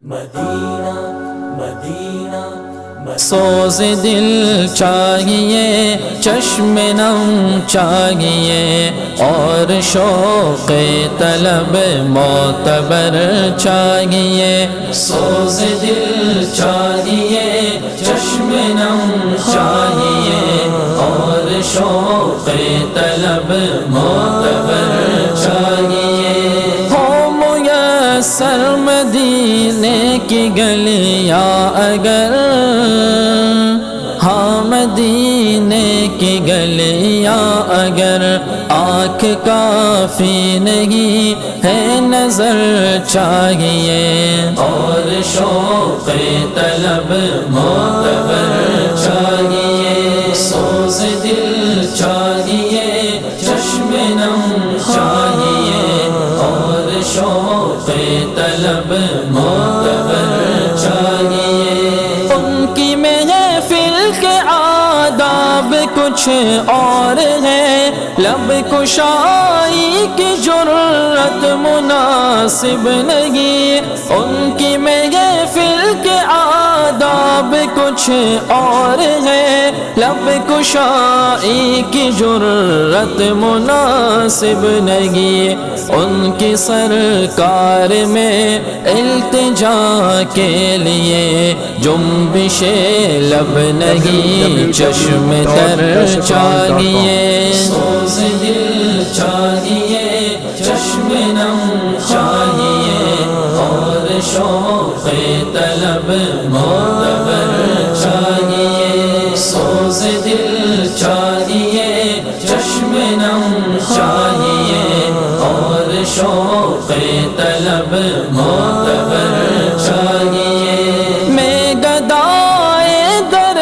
مدینہ مدینہ سوز دل چاہیے، چشم نم چاہیے، اور شوق طلب معتبر چاہیے۔ سوز دل چاہیے، چشم نم چاہیے، اور شوق طلب معتبر چاہیے۔ ہو میسر مدینے کی گلیاں اگر، ہاں مدینے کی گلیاں اگر، آنکھ کافی نہیں ہے نظر چاہیے، اور شوق طلب معتبر چاہیے۔ سوز دل چاہیے، چشم نم چاہیے، اور شوق طلب معتبر چاہیے۔ ان کی محفل کے آداب کچھ اور ہے، لب کشائی کی جرأت مناسب نہیں۔ ان کی محفل کے آداب کچھ اور ہے، لب کشائی کی جرأت مناسب نہیں۔ ان کی سرکار میں التجا کے لیے جنبش لب نہیں، چشم تر چاہیے۔ سوز دل چاہیے، چشم نم چاہیے، اور شوق طلب معتبر چاہیے۔ سوز دل چاہیے، چشم نم چاہیے، اور شوق طلب معتبر چاہیے۔ میں گدائے در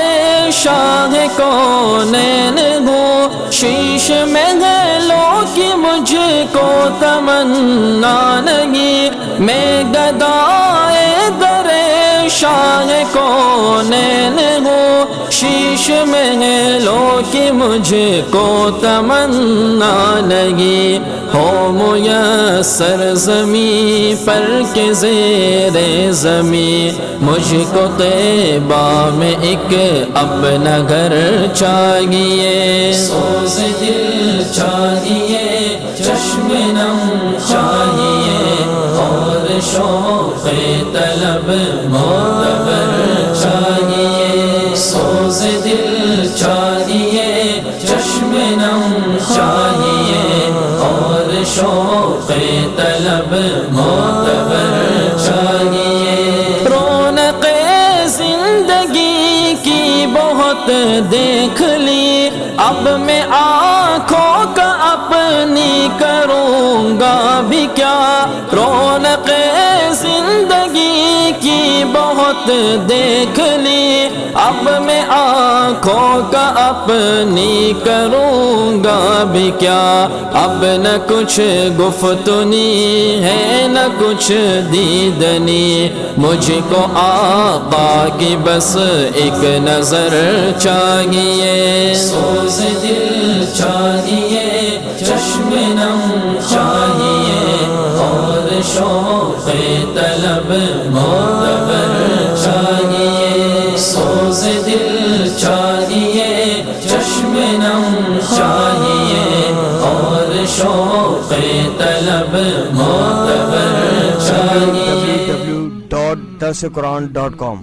شاہ کونین ہوں، شیش محلوں کی مجھ کو تمنا نہیں۔ میں گدائے در شاہ کونین ہوں، شیش محلوں کی مجھ کو تمنا نہیں۔ ہو میسر زمین پر کے زیر زمین، مجھ کو طیبہ میں ایک اپنا گھر چاہیے۔ سوز دل چاہیے، چشم نم چاہیے، اور شوق طلب معتبر چاہیے۔ سوز دل چاہیے، چشم نم چاہیے، اور شوق طلب معتبر چاہیے۔ رونق زندگی کی بہت دیکھ لی، اب میں آنکھوں کا اپنی کروں گا بھی کیا۔ رونق زندگی کی بہت دیکھ لی، اب میں آنکھوں کا اپنی کروں گا بھی کیا۔ اب نہ کچھ گفتنی ہے نہ کچھ دیدنی، مجھ کو آقا کی بس ایک نظر چاہیے۔ سوز دل چاہیے، چشم نم چاہیے، اور شوق طلب معتبر چاہیے۔ سوز دل چاہیے، چشم نم چاہیے، اور شوق طلب معتبر چاہیے۔ www.darsequran.com